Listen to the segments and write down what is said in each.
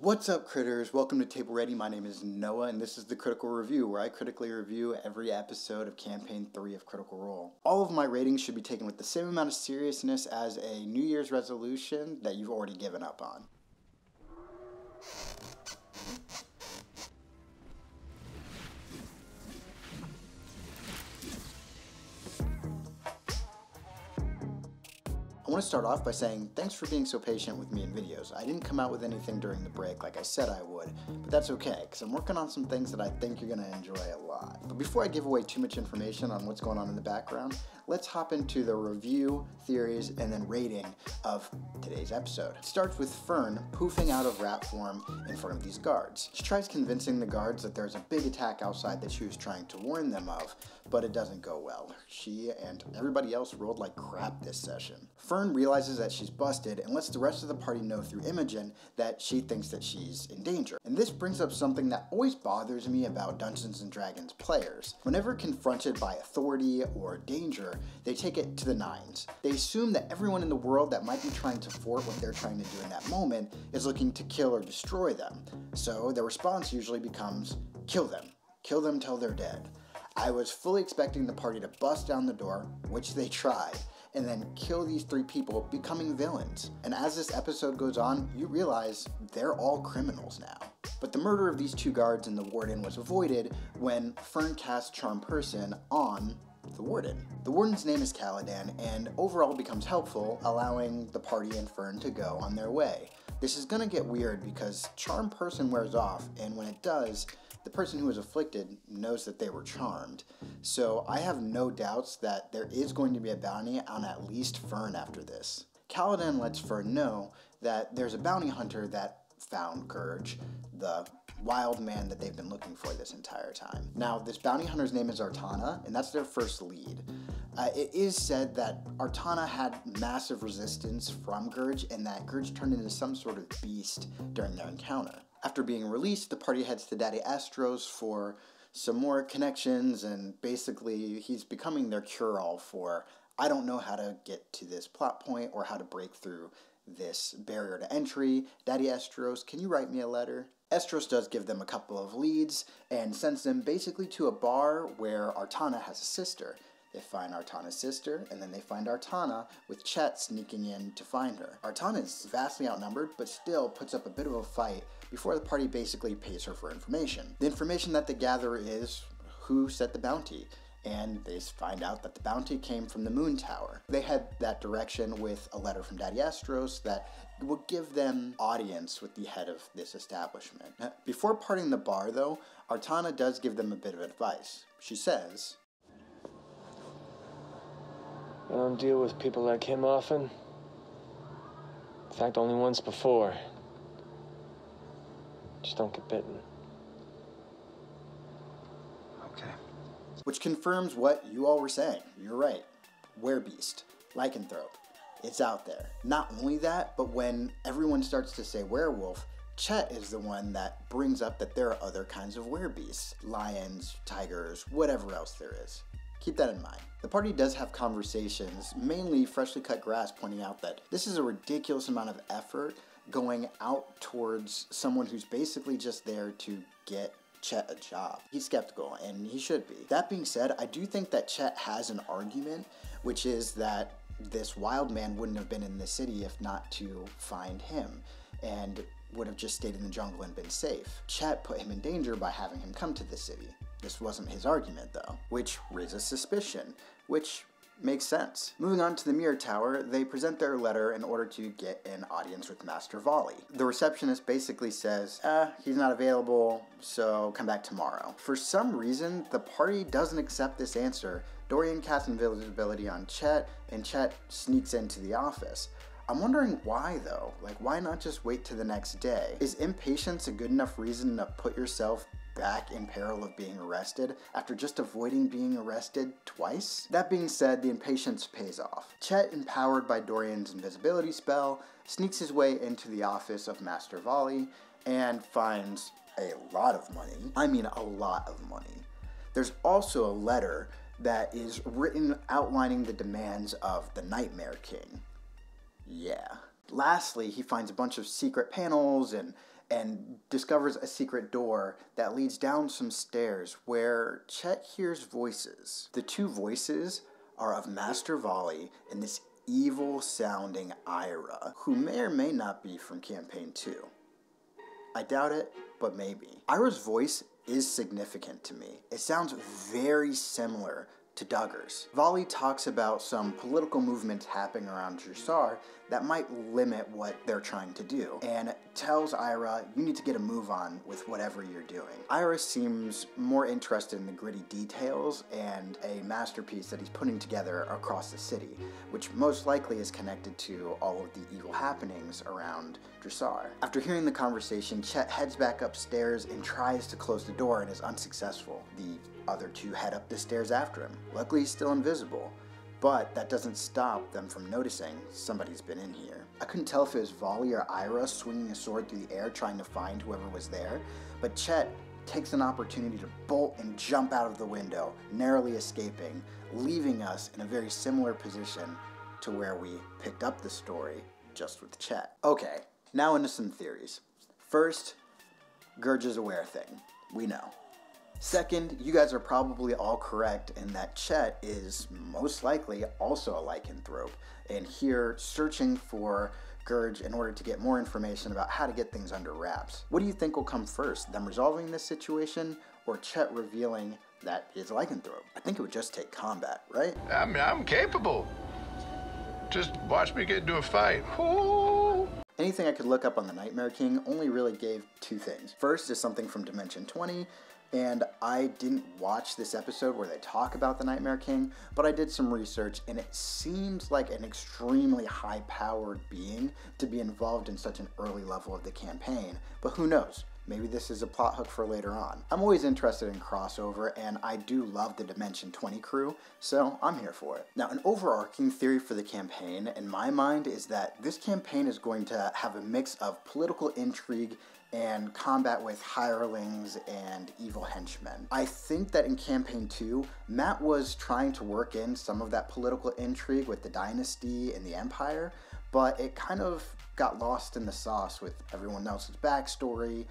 What's up, critters? Welcome to Table Ready. My name is Noah, and this is the Critical Review, where I critically review every episode of Campaign 3 of Critical Role. All of my ratings should be taken with the same amount of seriousness as a New Year's resolution that you've already given up on. I want to start off by saying thanks for being so patient with me in videos. I didn't come out with anything during the break like I said I would, but that's okay, because I'm working on some things that I think you're going to enjoy a lot. But before I give away too much information on what's going on in the background, let's hop into the review, theories, and then rating of today's episode. It starts with Fern poofing out of rat form in front of these guards. She tries convincing the guards that there's a big attack outside that she was trying to warn them of, but it doesn't go well. She and everybody else rolled like crap this session. Fern realizes that she's busted and lets the rest of the party know through Imogen that she thinks that she's in danger. And this brings up something that always bothers me about Dungeons & Dragons players. Whenever confronted by authority or danger, they take it to the nines. They assume that everyone in the world that might be trying to thwart what they're trying to do in that moment is looking to kill or destroy them. So their response usually becomes, kill them. Kill them till they're dead. I was fully expecting the party to bust down the door, which they tried, and then kill these three people, becoming villains. And as this episode goes on, you realize they're all criminals now. But the murder of these two guards and the warden was avoided when Fern cast Charm Person on the warden. The warden's name is Caladan, and overall becomes helpful, allowing the party and Fern to go on their way. This is gonna get weird because Charm Person wears off, and when it does, the person who is afflicted knows that they were charmed. So I have no doubts that there is going to be a bounty on at least Fern after this. Caladan lets Fern know that there's a bounty hunter that found Gurge, the wild man that they've been looking for this entire time. Now, this bounty hunter's name is Artana, and that's their first lead. It is said that Artana had massive resistance from Gurge, and that Gurge turned into some sort of beast during their encounter. After being released, the party heads to Daddy Astros for some more connections, and basically he's becoming their cure-all for, I don't know how to get to this plot point or how to break through this barrier to entry. Daddy Astros, can you write me a letter? Astros does give them a couple of leads and sends them basically to a bar where Artana has a sister. They find Artana's sister, and then they find Artana with Chet sneaking in to find her. Artana is vastly outnumbered, but still puts up a bit of a fight before the party basically pays her for information. The information that they gather is who set the bounty, and they find out that the bounty came from the Moon Tower. They head that direction with a letter from Daddy Astros that will give them audience with the head of this establishment. Before parting the bar, though, Artana does give them a bit of advice. She says, I don't deal with people like him often. In fact, only once before. Just don't get bitten. Okay. Which confirms what you all were saying. You're right. Werebeast. Lycanthrope. It's out there. Not only that, but when everyone starts to say werewolf, Chet is the one that brings up that there are other kinds of werebeasts. Lions, tigers, whatever else there is. Keep that in mind. The party does have conversations, mainly Freshly Cut Grass pointing out that this is a ridiculous amount of effort going out towards someone who's basically just there to get Chet a job. He's skeptical, and he should be. That being said, I do think that Chet has an argument, which is that this wild man wouldn't have been in the city if not to find him, and would have just stayed in the jungle and been safe. Chet put him in danger by having him come to the city. This wasn't his argument, though, which raises suspicion, which makes sense. Moving on to the Mirror Tower, they present their letter in order to get an audience with Master Volley. The receptionist basically says, he's not available, so come back tomorrow. For some reason, the party doesn't accept this answer. Dorian casts invisibility on Chet, and Chet sneaks into the office. I'm wondering why, though. Like, why not just wait to the next day? Is impatience a good enough reason to put yourself back in peril of being arrested after just avoiding being arrested twice? That being said, the impatience pays off. Chet, empowered by Dorian's invisibility spell, sneaks his way into the office of Master Volley and finds a lot of money. I mean, a lot of money. There's also a letter that is written outlining the demands of the Nightmare King. Yeah. Lastly, he finds a bunch of secret panels and and discovers a secret door that leads down some stairs where Chet hears voices. The two voices are of Master Volley and this evil-sounding Ira, who may or may not be from Campaign 2. I doubt it, but maybe. Ira's voice is significant to me. It sounds very similar to Duggar's. Volley talks about some political movements happening around Drusar that might limit what they're trying to do, and tells Ira, you need to get a move on with whatever you're doing. Ira seems more interested in the gritty details and a masterpiece that he's putting together across the city, which most likely is connected to all of the evil happenings around Drusar. After hearing the conversation, Chet heads back upstairs and tries to close the door and is unsuccessful. The other two head up the stairs after him. Luckily, he's still invisible, but that doesn't stop them from noticing somebody's been in here. I couldn't tell if it was Volley or Ira swinging a sword through the air trying to find whoever was there, but Chet takes an opportunity to bolt and jump out of the window, narrowly escaping, leaving us in a very similar position to where we picked up the story, just with Chet. Okay, now into some theories. First, Gurge is a were thing. We know. Second, you guys are probably all correct in that Chet is most likely also a lycanthrope, and here searching for Gurge in order to get more information about how to get things under wraps. What do you think will come first, them resolving this situation, or Chet revealing that he's a lycanthrope? I think it would just take combat, right? I mean, I'm capable. Just watch me get into a fight. Ooh. Anything I could look up on the Nightmare King only really gave two things. First is something from Dimension 20, and I didn't watch this episode where they talk about the Nightmare King, but I did some research, and it seems like an extremely high-powered being to be involved in such an early level of the campaign, but who knows? Maybe this is a plot hook for later on. I'm always interested in crossover, and I do love the Dimension 20 crew, so I'm here for it. Now, an overarching theory for the campaign, in my mind, is that this campaign is going to have a mix of political intrigue and combat with hirelings and evil henchmen. I think that in Campaign 2, Matt was trying to work in some of that political intrigue with the Dynasty and the Empire, but it kind of got lost in the sauce with everyone else's backstory,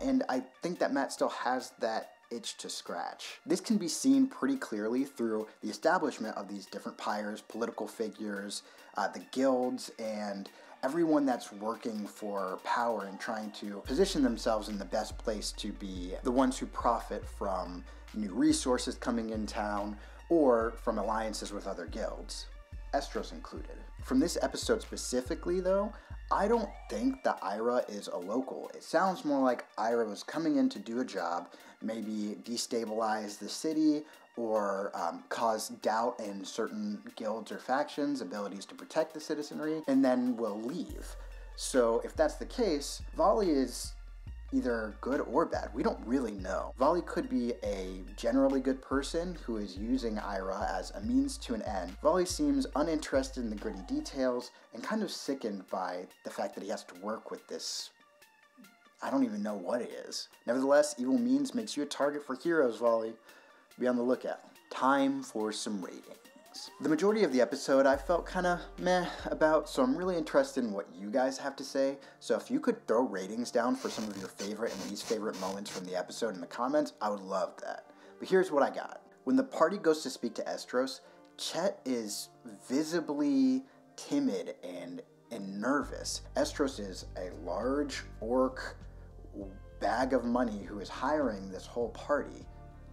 and I think that Matt still has that itch to scratch. This can be seen pretty clearly through the establishment of these different pyres, political figures, the guilds, and everyone that's working for power and trying to position themselves in the best place to be the ones who profit from new resources coming in town or from alliances with other guilds, Estros included. From this episode specifically, though, I don't think that Ira is a local. It sounds more like Ira was coming in to do a job, maybe destabilize the city or cause doubt in certain guilds or factions' abilities to protect the citizenry, and then will leave. So if that's the case, Volley is either good or bad. We don't really know. Volley could be a generally good person who is using Ira as a means to an end. Volley seems uninterested in the gritty details and kind of sickened by the fact that he has to work with this. I don't even know what it is. Nevertheless, evil means makes you a target for heroes, Volley. Be on the lookout. Time for some ratings. The majority of the episode I felt kind of meh about, so I'm really interested in what you guys have to say. So if you could throw ratings down for some of your favorite and least favorite moments from the episode in the comments, I would love that. But here's what I got. When the party goes to speak to Estros, Chet is visibly timid and nervous. Estros is a large orc bag of money who is hiring this whole party.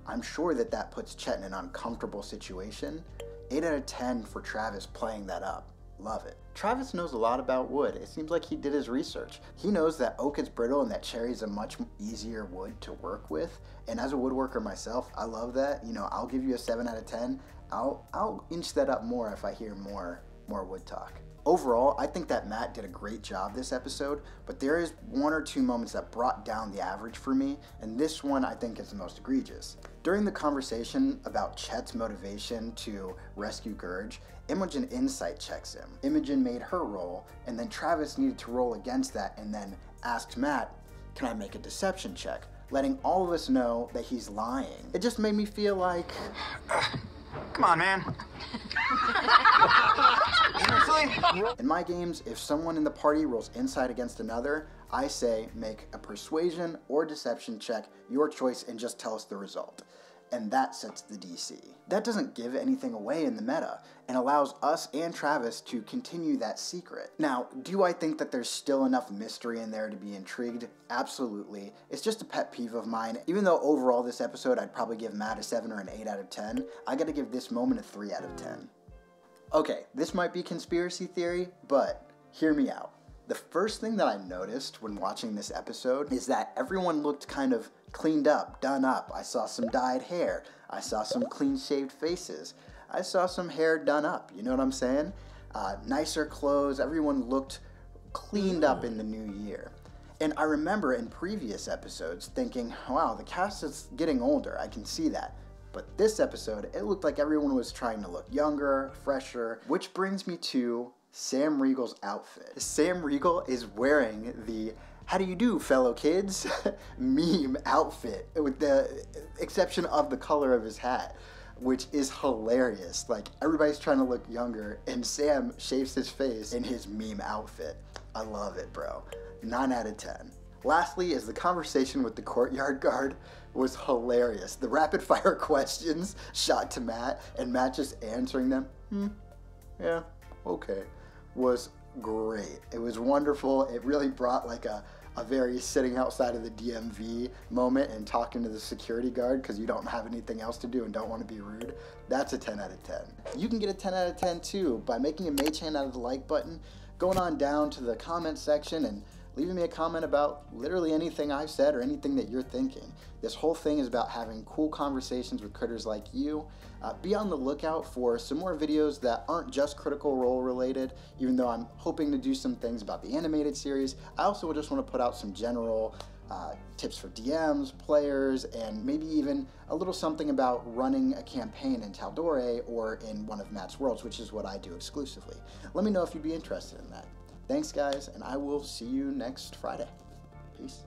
I'm sure that that puts Chet in an uncomfortable situation. 8 out of 10 for Travis playing that up. Love it. Travis knows a lot about wood. It seems like he did his research. He knows that oak is brittle and that cherry is a much easier wood to work with. And as a woodworker myself, I love that. You know, I'll give you a 7 out of 10. I'll inch that up more if I hear more wood talk. Overall, I think that Matt did a great job this episode, but there is 1 or 2 moments that brought down the average for me, and this one I think is the most egregious. During the conversation about Chet's motivation to rescue Gurge, Imogen insight checks him. Imogen made her roll, and then Travis needed to roll against that and then asked Matt, "Can I make a deception check?" letting all of us know that he's lying. It just made me feel like... Come on, man. In my games, if someone in the party rolls insight against another, I say make a persuasion or deception check, your choice, and just tell us the result. And that sets the DC. That doesn't give anything away in the meta and allows us and Travis to continue that secret. Now, do I think that there's still enough mystery in there to be intrigued? Absolutely. It's just a pet peeve of mine. Even though overall this episode I'd probably give Matt a 7 or an 8 out of 10, I gotta give this moment a 3 out of 10. Okay, this might be conspiracy theory, but hear me out. The first thing that I noticed when watching this episode is that everyone looked kind of cleaned up, done up. I saw some dyed hair. I saw some clean-shaved faces. I saw some hair done up, you know what I'm saying? Nicer clothes. Everyone looked cleaned up in the new year. And I remember in previous episodes thinking, wow, the cast is getting older. I can see that. But this episode, it looked like everyone was trying to look younger, fresher, which brings me to Sam Riegel's outfit. Sam Riegel is wearing the "how do you do, fellow kids" meme outfit, with the exception of the color of his hat, which is hilarious. Like, everybody's trying to look younger, and Sam shaves his face in his meme outfit. I love it, bro. 9 out of 10. Lastly is the conversation with the courtyard guard was hilarious. The rapid fire questions shot to Matt, and Matt just answering them, yeah, okay, was great. It was wonderful. It really brought like a very sitting outside of the DMV moment and talking to the security guard because you don't have anything else to do and don't want to be rude. That's a 10 out of 10. You can get a 10 out of 10 too by making a mage hand out of the like button, going on down to the comment section and leaving me a comment about literally anything I've said or anything that you're thinking. This whole thing is about having cool conversations with critters like you. Be on the lookout for some more videos that aren't just Critical Role related, even though I'm hoping to do some things about the animated series. I also just want to put out some general tips for DMs, players, and maybe even a little something about running a campaign in Tal'Dorei or in one of Matt's worlds, which is what I do exclusively. Let me know if you'd be interested in that. Thanks, guys, and I will see you next Friday. Peace.